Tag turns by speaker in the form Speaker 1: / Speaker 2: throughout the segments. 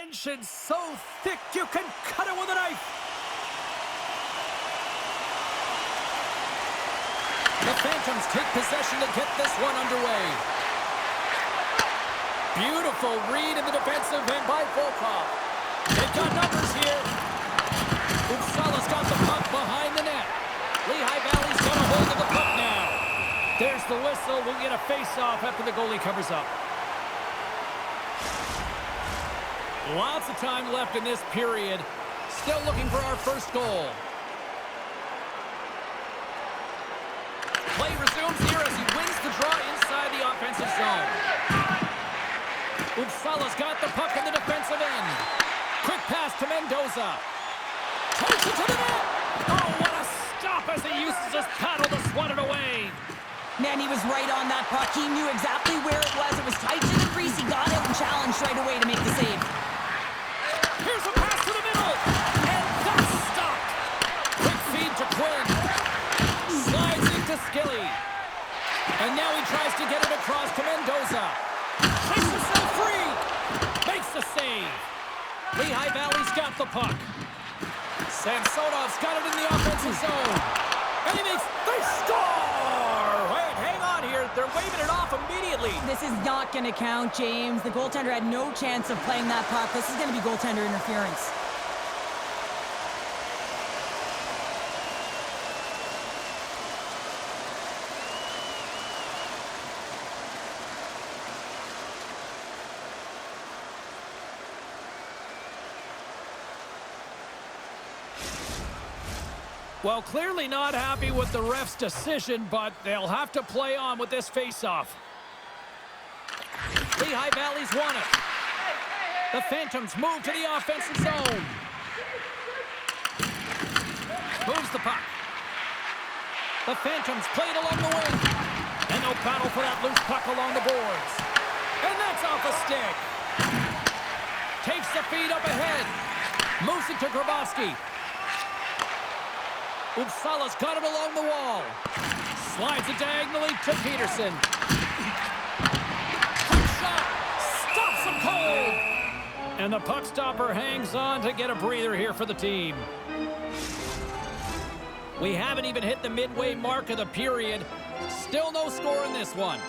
Speaker 1: tension so thick you can cut it with a knife. The Phantoms take possession to get this one underway. Beautiful read in the defensive end by Volkov. They've got numbers here. Uppsala's got the puck behind the net. Lehigh Valley's got a hold of the puck now. There's the whistle. We'll get a face-off after the goalie covers up. Lots of time left in this period. Still looking for our first goal. Play resumes here as he wins the draw inside the offensive zone. Uppsala's got the puck in the defensive end. Quick pass to Mendoza. Takes it to the net. Oh, what a stop as he uses his paddle to swat it away.
Speaker 2: Man, he was right on that puck. He knew exactly where it was. It was tight to the crease. He got it and challenged right away to make the save.
Speaker 1: Here's a pass to the middle. And that's stopped. Quick feed to Quinn. Slides into Skilly. And now he tries to get it across to Mendoza. Takes himself free. Makes the save. Lehigh Valley's got the puck. Samsonov's got it in the offensive zone. And he makes the score! Wait, hang on here. They're waving it off immediately.
Speaker 2: This is not going to count, James. The goaltender had no chance of playing that puck. This is going to be goaltender interference.
Speaker 1: Well, clearly not happy with the ref's decision, but they'll have to play on with this face-off. Lehigh Valley's won it. The Phantoms move to the offensive zone. Moves the puck. The Phantoms play it along the wing. And they'll battle for that loose puck along the boards. And that's off a stick. Takes the feed up ahead. Moves it to Grabowski. Uppsala's got it along the wall. Slides it diagonally to Peterson. Quick shot. Stops him cold. And the puck stopper hangs on to get a breather here for the team. We haven't even hit the midway mark of the period. Still no score in this one.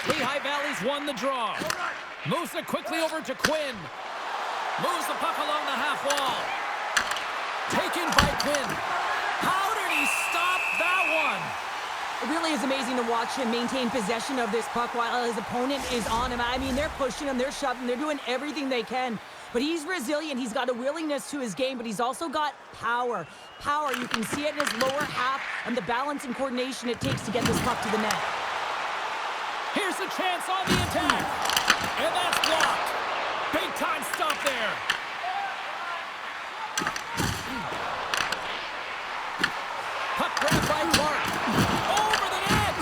Speaker 1: Lehigh Valley's won the draw. Moves it quickly over to Quinn. Moves the puck along the half wall. Taken by Quinn. How did he stop that one?
Speaker 2: It really is amazing to watch him maintain possession of this puck while his opponent is on him. I mean, they're pushing him, they're shoving, they're doing everything they can. But he's resilient. He's got a willingness to his game, but he's also got power. Power, you can see it in his lower half and the balance and coordination it takes to get this puck to the net.
Speaker 1: Here's a chance on the attack. And that's blocked. Big time stop there. Puck grabbed by Clark. Over the net.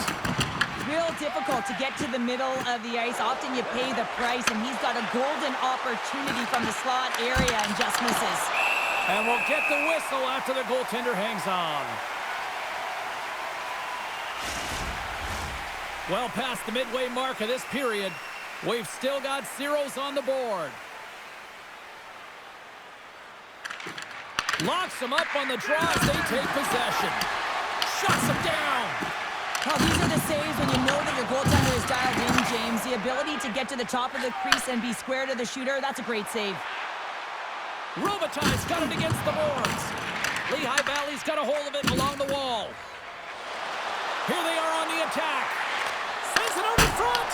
Speaker 2: Real difficult to get to the middle of the ice. Often you pay the price, and he's got a golden opportunity from the slot area and just misses.
Speaker 1: And we'll get the whistle after the goaltender hangs on. Well past the midway mark of this period. We've still got zeros on the board. Locks them up on the draw as they take possession. Shuts them down.
Speaker 2: Well, these are the saves when you know that your goaltender is dialed in, James. The ability to get to the top of the crease and be square to the shooter, that's a great save.
Speaker 1: Robitaille's got it against the boards. Lehigh Valley's got a hold of it along the wall. Here they are on the attack. Sends it over front.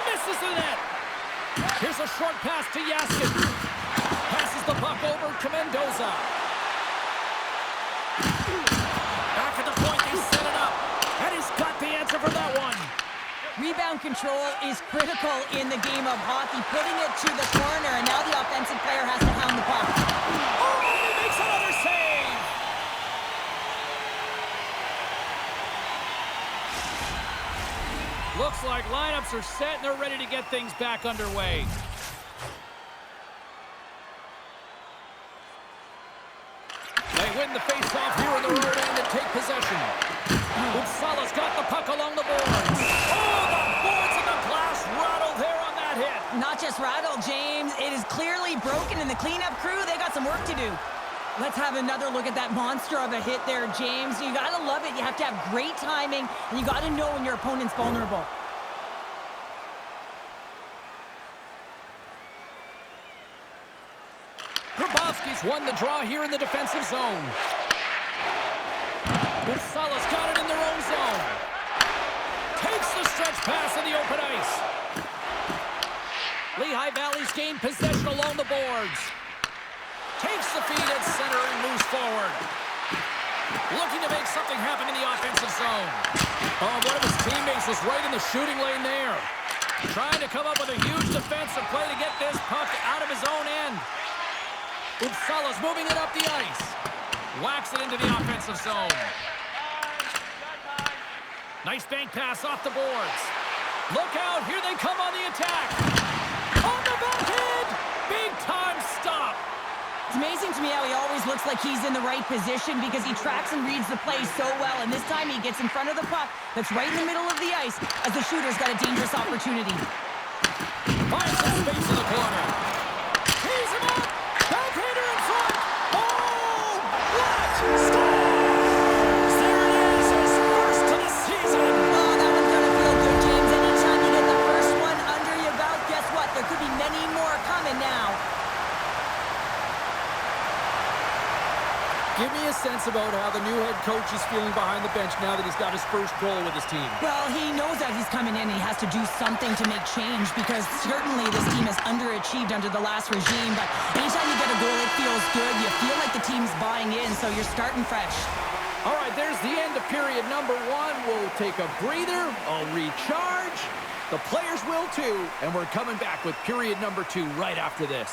Speaker 1: Misses the net. Here's a short pass to Yaskin. Passes the puck over to Mendoza. Back at the point, they set it up. And he's got the answer for that one.
Speaker 2: Rebound control is critical in the game of hockey. Putting it to the corner, and now the offensive player has to hound the puck.
Speaker 1: Oh, and he makes another save. Looks like lineups are set and they're ready to get things back underway. They win the face-off here in the road end and take possession. Uppsala's got the puck along the boards. Oh, the boards and the glass rattle there
Speaker 2: Not just rattled, James. It is clearly broken, and the cleanup crew, they got some work to do. Let's have another look at that monster of a hit there, James. You got to love it. You have to have great timing, and you got to know when your opponent's vulnerable.
Speaker 1: Grabowski's won the draw here in the defensive zone. Uppsala's got it in their own zone. Takes the stretch pass in the open ice. Lehigh Valley's gained possession along the boards. Takes the feed at center and moves forward. Looking to make something happen in the offensive zone. Oh, one of his teammates is right in the shooting lane there. Trying to come up with a huge defensive play to get this puck out of his own end. Uppsala's moving it up the ice. Whacks it into the offensive zone. Nice bank pass off the boards. Look out, here they come on the attack. On the backhand! Big time stop.
Speaker 2: It's amazing to me how he always looks like he's in the right position because he tracks and reads the play so well, and this time he gets in front of the puck that's right in the middle of the ice as the shooter's got a dangerous opportunity.
Speaker 1: Finds some space in the corner. Tees him up! Backhander in front! Oh! What? Scores! There it is, his first to the season!
Speaker 2: Oh, that one's gonna feel good, James. Anytime you get the first one under your belt, guess what? There could be many more coming now.
Speaker 1: Give me a sense about how the new head coach is feeling behind the bench now that he's got his first goal with his team.
Speaker 2: Well, he knows that he's coming in and he has to do something to make change because certainly this team has underachieved under the last regime, but anytime you get a goal, it feels good. You feel like the team's buying in, so you're starting fresh.
Speaker 1: All right, there's the end of period number 1. We'll take a breather. I'll recharge. The players will too, and we're coming back with period number 2 right after this.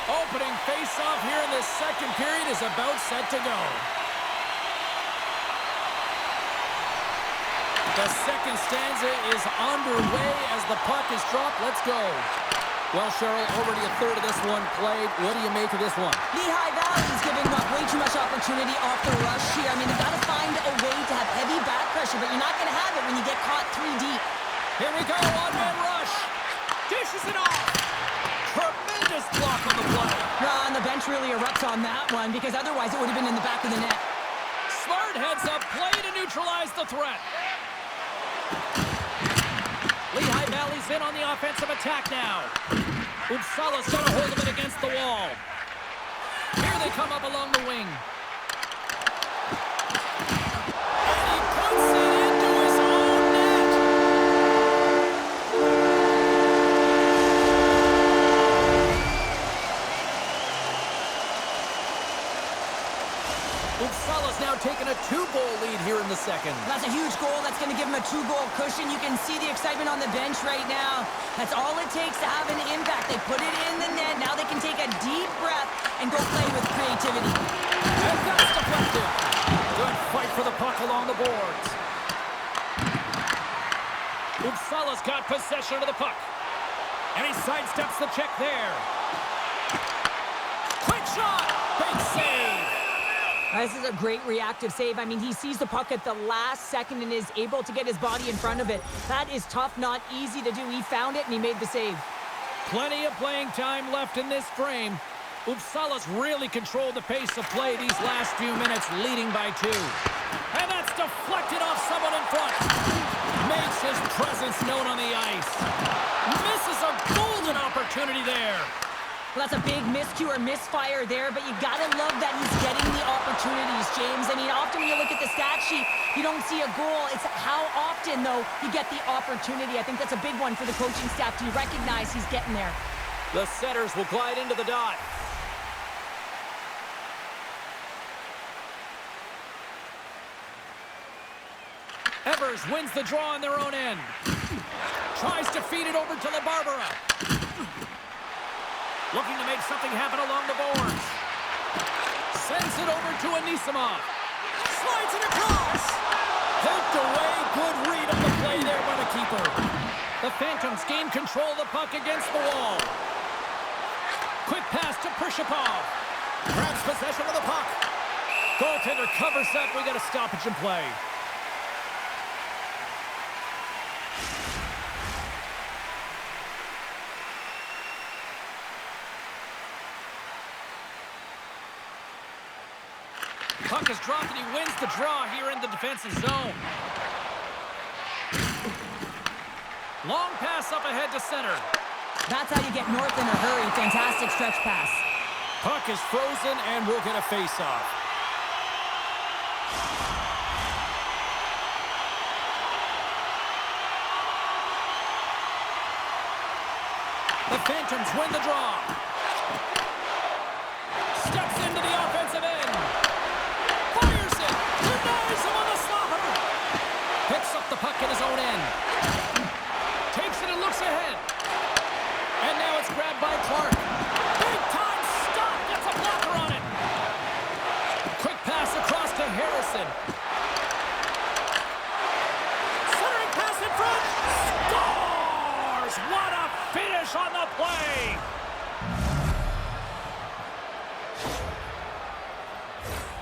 Speaker 1: Opening face-off here in this second period is about set to go. The second stanza is underway as the puck is dropped. Let's go. Well, Cheryl, already a third of this one played. What do you make of this one?
Speaker 2: Lehigh Valley's giving up way too much opportunity off the rush here. I mean, they've got to find a way to have heavy back pressure, but you're not going to have it when you get caught 3 deep.
Speaker 1: Here we go, one-man rush. Dishes it off. Tremendous block on the play.
Speaker 2: And the bench really erupts on that one because otherwise it would have been in the back of the net.
Speaker 1: Smart heads up play to neutralize the threat. Lehigh Valley's in on the offensive attack now. Uppsala's got a hold of it against the wall. Here they come up along the wing. And he puts it into his own net. Uppsala's now taking a 2-goal lead here in the second.
Speaker 2: That's a huge goal. That's going to give him a 2-goal cushion. You can see the excitement on the bench right now. That's all it takes to have an impact. They put it in the net. Now they can take a deep breath and go play with creativity.
Speaker 1: And that's deflected. Good fight for the puck along the boards. Uppsala's got possession of the puck. And he sidesteps the check there. Quick shot. Big save.
Speaker 2: This is a great reactive save. I mean, he sees the puck at the last second and is able to get his body in front of it. That is tough, not easy to do. He found it and he made the save.
Speaker 1: Plenty of playing time left in this frame. Uppsala's really controlled the pace of play these last few minutes, leading by 2. And that's deflected off someone in front. Makes his presence known on the ice. Misses a golden opportunity there.
Speaker 2: Well, that's a big miscue or misfire there, but you gotta love that he's getting the opportunities, James. I mean, often when you look at the stat sheet, you don't see a goal. It's how often, though, you get the opportunity. I think that's a big one for the coaching staff to recognize he's getting there.
Speaker 1: The setters will glide into the dot. Evers wins the draw on their own end. Tries to feed it over to LaBarbera. Looking to make something happen along the boards. Sends it over to Anisimov. Slides it across. Poked away. Good read on the play there by the keeper. The Phantoms gain control of the puck against the wall. Quick pass to Prishapov. Grabs possession of the puck. Goaltender covers up. We got a stoppage in play. Puck is dropped and he wins the draw here in the defensive zone. Long pass up ahead to center.
Speaker 2: That's how you get north in a hurry. Fantastic stretch pass.
Speaker 1: Puck is frozen and we'll get a face-off. The Phantoms win the draw. Steps into the offensive end. Fires it. Denies him on the slaughter. Picks up the puck in his own end. Takes it and looks ahead. And now it's grabbed by Clark. Big time stop. Gets a blocker on it. Quick pass across to Harrison. Centering pass in front. Scores! What a finish on the play.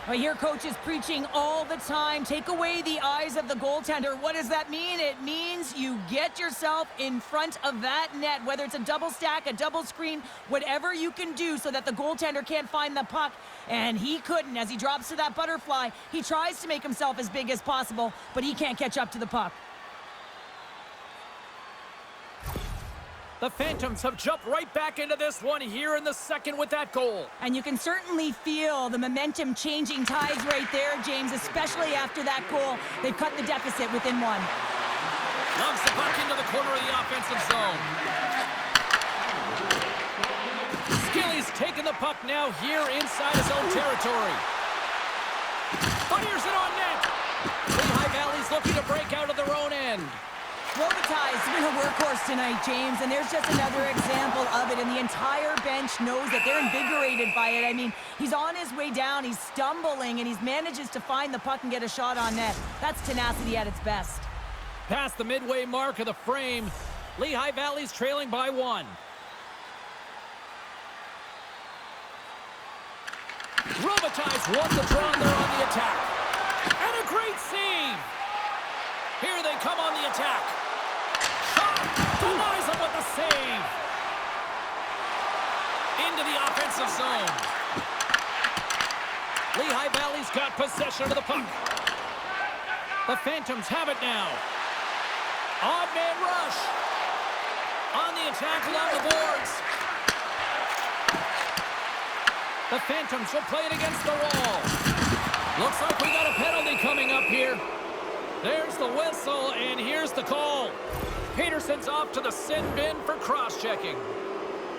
Speaker 2: I hear coaches preaching all the time, take away the eyes of the goaltender. What does that mean? It means you get yourself in front of that net, whether it's a double stack, a double screen, whatever you can do so that the goaltender can't find the puck. And he couldn't. As he drops to that butterfly, he tries to make himself as big as possible, but he can't catch up to the puck.
Speaker 1: The Phantoms have jumped right back into this one here in the second with that goal.
Speaker 2: And you can certainly feel the momentum changing tides right there, James, especially after that goal. They've cut the deficit within one.
Speaker 1: Loves the puck into the corner of the offensive zone. Skilly's taking the puck now here inside his own territory. Fires it on net. Lehigh Valley's looking to break out of their own end.
Speaker 2: Robitaille's been a workhorse tonight, James, and there's just another example of it, and the entire bench knows that they're invigorated by it. I mean, he's on his way down, he's stumbling, and he manages to find the puck and get a shot on net. That's tenacity at its best.
Speaker 1: Past the midway mark of the frame, Lehigh Valley's trailing by 1. Robitaille's won the draw there on the attack. And a great save! Here they come on the attack. Shot! Denies him with the save. Into the offensive zone. Lehigh Valley's got possession of the puck. The Phantoms have it now. Odd man rush. On the attack along the boards. The Phantoms will play it against the wall. Looks like we got a penalty coming up here. There's the whistle, and here's the call. Peterson's off to the sin bin for cross-checking.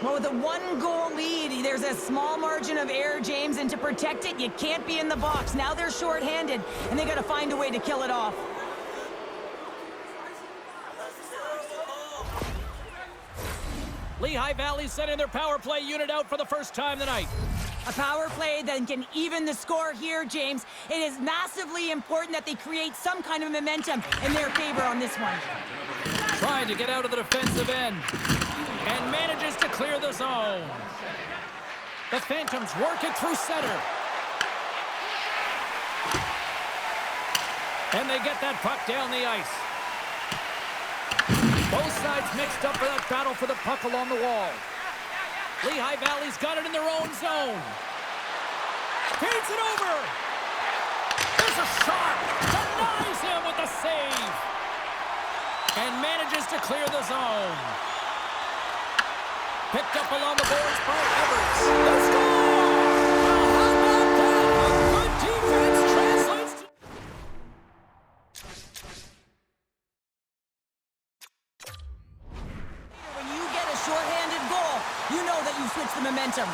Speaker 2: Well, with a one-goal lead, there's a small margin of error, James, and to protect it, you can't be in the box. Now they're short-handed, and they got to find a way to kill it off.
Speaker 1: Lehigh Valley sending their power play unit out for the first time tonight.
Speaker 2: A power play that can even the score here, James. It is massively important that they create some kind of momentum in their favor on this one.
Speaker 1: Trying to get out of the defensive end. And manages to clear the zone. The Phantoms work it through center. And they get that puck down the ice. Both sides mixed up for that battle for the puck along the wall. Lehigh Valley's got it in their own zone. Feeds it over. There's a shot. Denies him with the save. And manages to clear the zone. Picked up along the boards by Everett. The score! How about that? A good defense translates to...
Speaker 2: When you get a shorthanded goal, you know that you switch the momentum.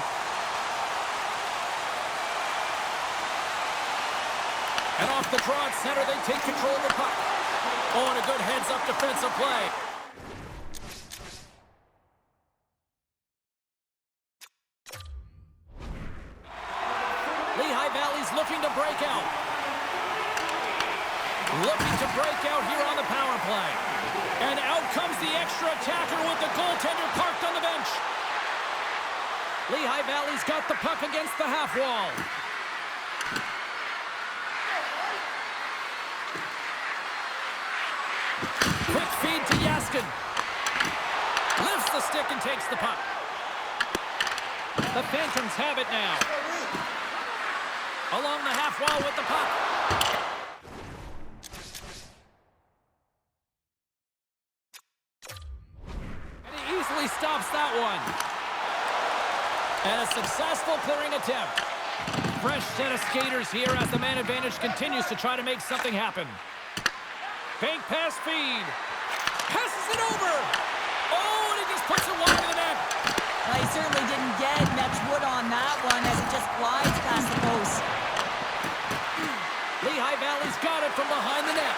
Speaker 1: And off the draw at center, they take control of the puck. Oh, and a good heads-up defensive play. Lehigh Valley's looking to break out. Looking to break out here on the power play. And out comes the extra attacker with the goaltender parked on the bench. Lehigh Valley's got the puck against the half wall. Quick feed to Yaskin. Lifts the stick and takes the puck. The Phantoms have it now. Along the half wall with the puck. And he easily stops that one. And a successful clearing attempt. Fresh set of skaters here as the man advantage continues to try to make something happen. Bank pass feed. Passes it over. Oh, and he just puts it wide of the net.
Speaker 2: He certainly didn't get much wood on that one as it just glides past the post.
Speaker 1: Lehigh Valley's got it from behind the net.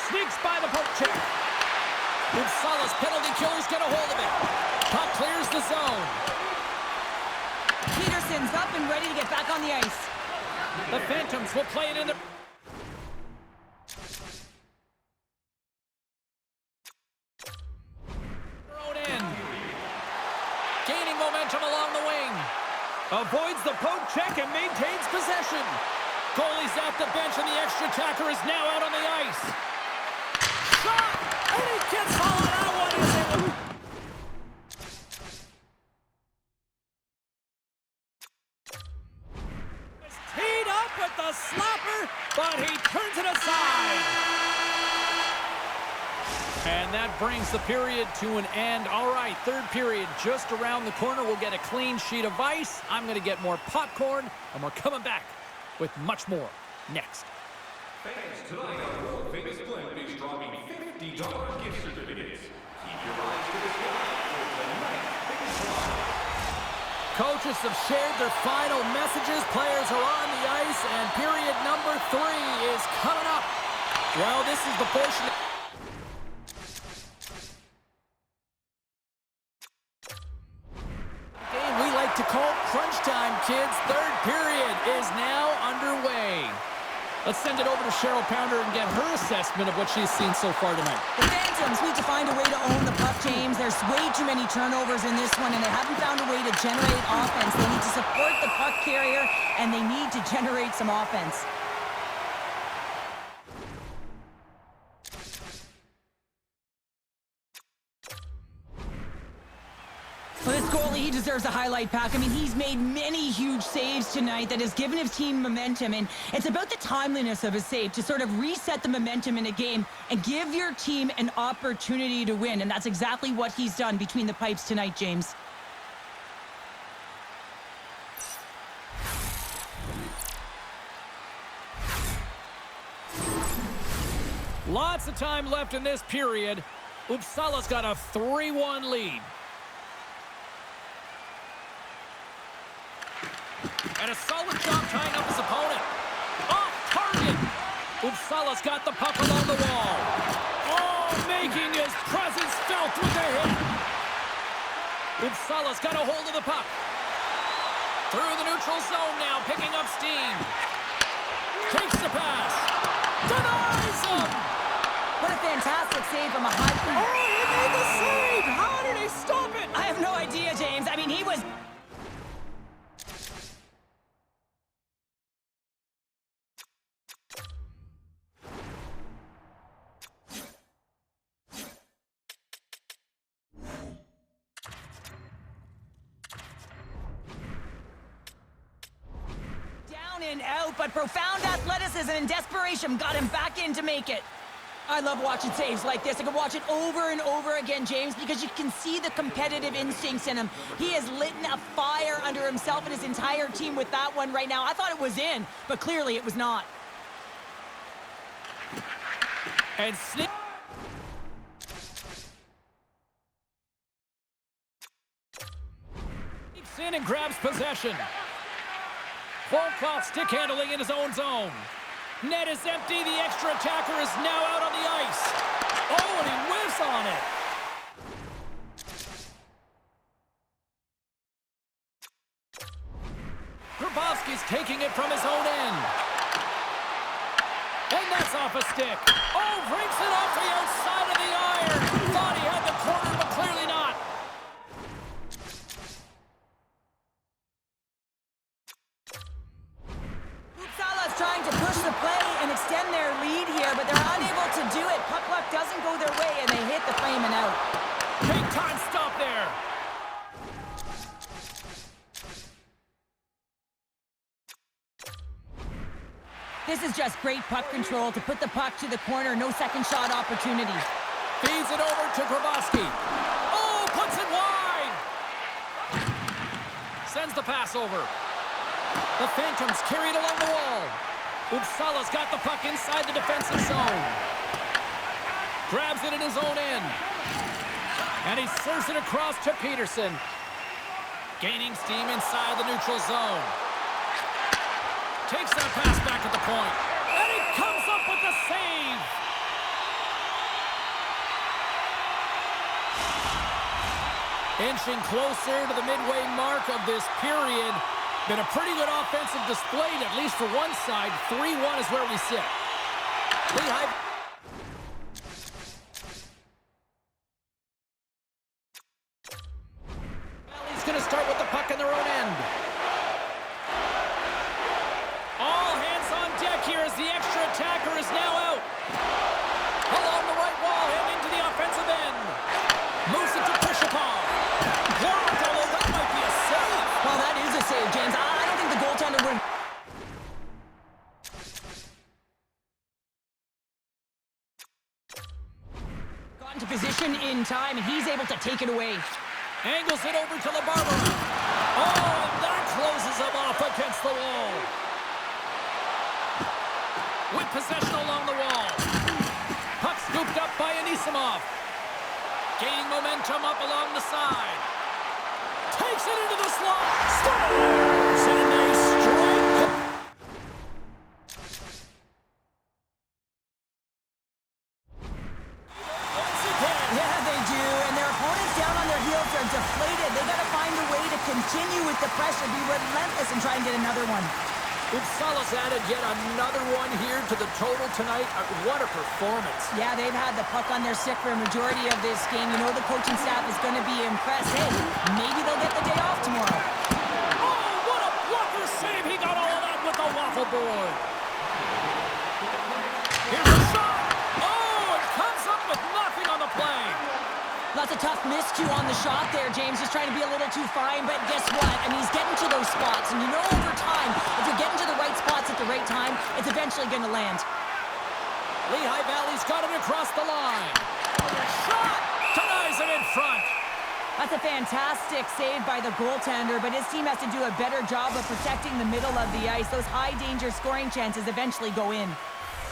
Speaker 1: Sneaks by the poke check. Uppsala's penalty killers get a hold of it. Puck clears the zone.
Speaker 2: Peterson's up and ready to get back on the ice.
Speaker 1: The Phantoms will play it in the... Gaining momentum along the wing. Avoids the poke check and maintains possession. Goalie's at the bench and the extra attacker is now out on the ice. Shot! And he gets all of that one. Is teed up with the slapper, but he turns it aside. And that brings the period to an end. All right, third period just around the corner. We'll get a clean sheet of ice. I'm going to get more popcorn, and we're coming back with much more next.
Speaker 3: Fans, tonight our world-famous blend is dropping $50 gift certificates. Keep your eyes to the sky for tonight's biggest prize.
Speaker 1: Coaches have shared their final messages. Players are on the ice, and period number 3 is coming up. Well, this is the portion... to call crunch time, kids. Third period is now underway. Let's send it over to Cheryl Pounder and get her assessment of what she's seen so far tonight.
Speaker 2: The Phantoms need to find a way to own the puck, James. There's way too many turnovers in this one, and they haven't found a way to generate offense. They need to support the puck carrier, and they need to generate some offense. Well, this goalie, he deserves a highlight pack. I mean, he's made many huge saves tonight that has given his team momentum, and it's about the timeliness of his save to sort of reset the momentum in a game and give your team an opportunity to win, and that's exactly what he's done between the pipes tonight, James.
Speaker 1: Lots of time left in this period. Uppsala's got a 3-1 lead. And a solid job tying up his opponent. Off target. Uppsala's got the puck along the wall. Oh, making his presence felt with the hit. Uppsala's got a hold of the puck. Through the neutral zone now, picking up steam. Takes the pass. Denies him.
Speaker 2: What a fantastic save from a high point.
Speaker 1: Oh, he made the save. How did he stop it?
Speaker 2: I have no idea, James. I mean, he was... and out, but profound athleticism and desperation got him back in to make it. I love watching saves like this. I can watch it over and over again, James, because you can see the competitive instincts in him. He has lit a fire under himself and his entire team with that one right now. I thought it was in, but clearly it was not.
Speaker 1: And sneaks in and grabs possession. Volkov stick handling in his own zone. Net is empty. The extra attacker is now out on the ice. Oh, and he whiffs on it. Grabowski's taking it from his own end. And that's off a stick. Oh, breaks it off the outside of the iron. Thought he had the corner, but clearly not.
Speaker 2: is trying to push the play and extend their lead here, but they're unable to do it. Puck luck doesn't go their way, and they hit the frame and out.
Speaker 1: Big time stop there.
Speaker 2: This is just great puck control to put the puck to the corner. No second shot opportunity.
Speaker 1: Feeds it over to Grabowski. Oh, puts it wide. Sends the pass over. The Phantoms carry it along the wall. Uppsala's got the puck inside the defensive zone. Grabs it in his own end. And he serves it across to Peterson. Gaining steam inside the neutral zone. Takes that pass back at the point. And he comes up with the save. Inching closer to the midway mark of this period. Been a pretty good offensive display, at least for one side. 3-1 is where we sit. Lehigh. Valley's going to start with the puck in their own end. All hands on deck here as the extra attacker is now out. Along the right wall and into the offensive end. Moves it to Prishikov. Blocked, although that might be a save.
Speaker 2: Well, that is a save, James. I don't think the goaltender would. Got into position in time, and he's able to take it away.
Speaker 1: Angles it over to the Barber. Oh, and that closes him off against the wall. With possession along the wall. Puck scooped up by Anisimov. Gaining momentum up along the side. Takes it into the slot. Scores! And they strike. Once again.
Speaker 2: Yeah, they do. And their opponents down on their heels are deflated. They got to find a way to continue with the pressure, be relentless, and try and get another one.
Speaker 1: Uppsala's added yet another one here to the total tonight. What a performance.
Speaker 2: Yeah, they've had the puck on their stick for a majority of this game. You know the coaching staff is going to be impressed. Hey, maybe they'll get the day off tomorrow.
Speaker 1: Oh, what a blocker save. He got all of that with the waffle board. Here's a shot. Oh, it comes up with nothing on the play.
Speaker 2: That's a tough miscue on the shot there, James. Just trying to be a little too fine, but guess what? I mean, he's getting to those spots, and you know over time, if you're getting to the right spots at the right time, it's eventually going to land.
Speaker 1: Lehigh Valley's got it across the line. Shot! Denies him in front.
Speaker 2: That's a fantastic save by the goaltender, but his team has to do a better job of protecting the middle of the ice. Those high-danger scoring chances eventually go in.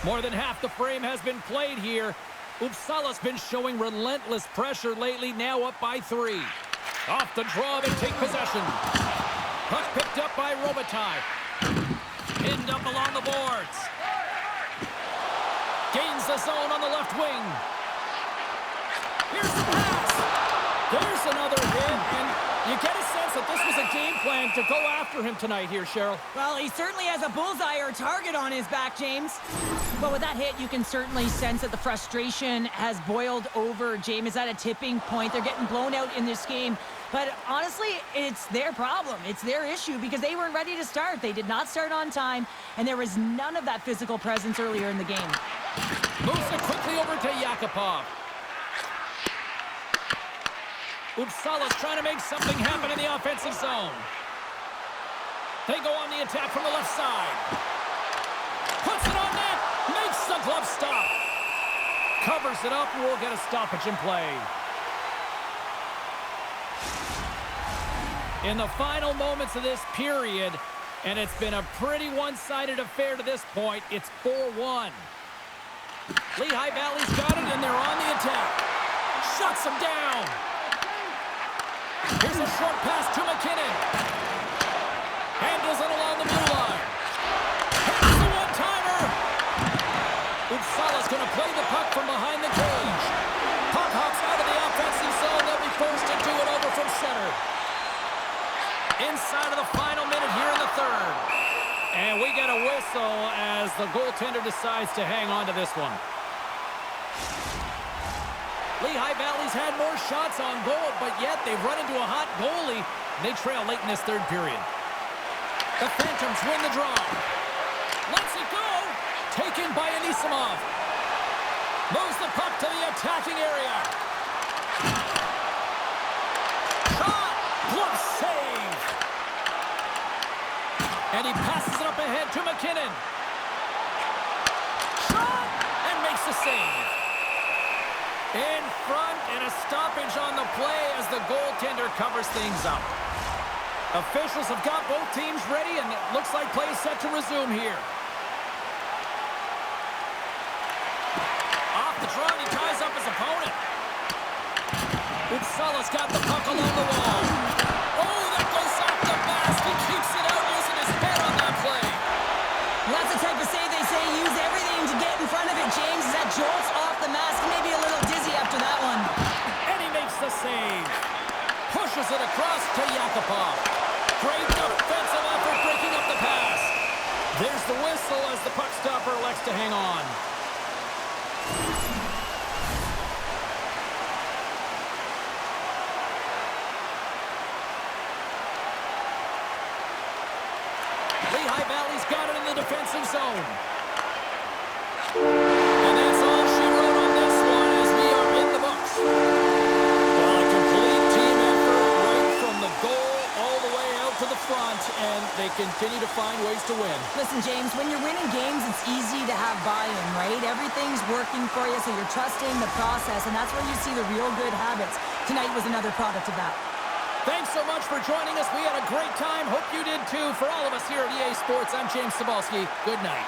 Speaker 1: More than half the frame has been played here. Uppsala's been showing relentless pressure lately, now up by 3. Off the draw, they take possession. Puck picked up by Robitaille. Pinned up along the boards. Gains the zone on the left wing. Here's the pass. There's another hit, and you get a sense that this was a game plan to go after him tonight here, Cheryl.
Speaker 2: Well, he certainly has a bullseye or target on his back, James. But with that hit, you can certainly sense that the frustration has boiled over. James is at a tipping point. They're getting blown out in this game. But honestly, it's their problem. It's their issue because they weren't ready to start. They did not start on time, and there was none of that physical presence earlier in the game.
Speaker 1: Moves it quickly over to Yakupov. Uppsala's trying to make something happen in the offensive zone. They go on the attack from the left side. Puts it on net. Makes the glove stop. Covers it up. We'll get a stoppage in play. In the final moments of this period, and it's been a pretty one-sided affair to this point, it's 4-1. Lehigh Valley's got it, and they're on the attack. Shuts them down. Here's a short pass to McKinnon. Handles it along the blue line. Here's the one-timer. Uppsala's going to play the puck from behind the cage. Puck hops out of the offensive zone. They'll be forced to do it over from center. Inside of the final minute here in the third. And we get a whistle as the goaltender decides to hang on to this one. Lehigh Valley's had more shots on goal, but yet they've run into a hot goalie. They trail late in this third period. The Phantoms win the draw. Let's Anisimov moves the puck to the attacking area. Shot! Glove save! And he passes it up ahead to McKinnon. Shot! And makes the save. In front, and a stoppage on the play as the goaltender covers things up. Officials have got both teams ready, and it looks like play is set to resume here. Off the draw, and he ties up his opponent. Uppsala's got the puck along the wall. Oh, that goes off the mask. He keeps it out using his head on that play.
Speaker 2: Well, that's the type of save they say use everything to get in front of it, James. That jolts off the mask, maybe a little dizzy after that one.
Speaker 1: And he makes the save. Pushes it across to Yakupov. Great defensive effort breaking up the pass. There's the whistle as the puck stopper elects to hang on. Lehigh Valley's got it in the defensive zone. And that's all she wrote on this one as we are in the books. Well, a complete team effort right from the goal all the way out to the front, and they continue to find ways to win.
Speaker 2: Listen, James, when you're winning games, it's easy to have buy-in, right? Everything's working for you, so you're trusting the process, and that's where you see the real good habits. Tonight was another product of that.
Speaker 1: Thanks so much for joining us. We had a great time. Hope you did too. For all of us here at EA Sports, I'm James Cebulski. Good night.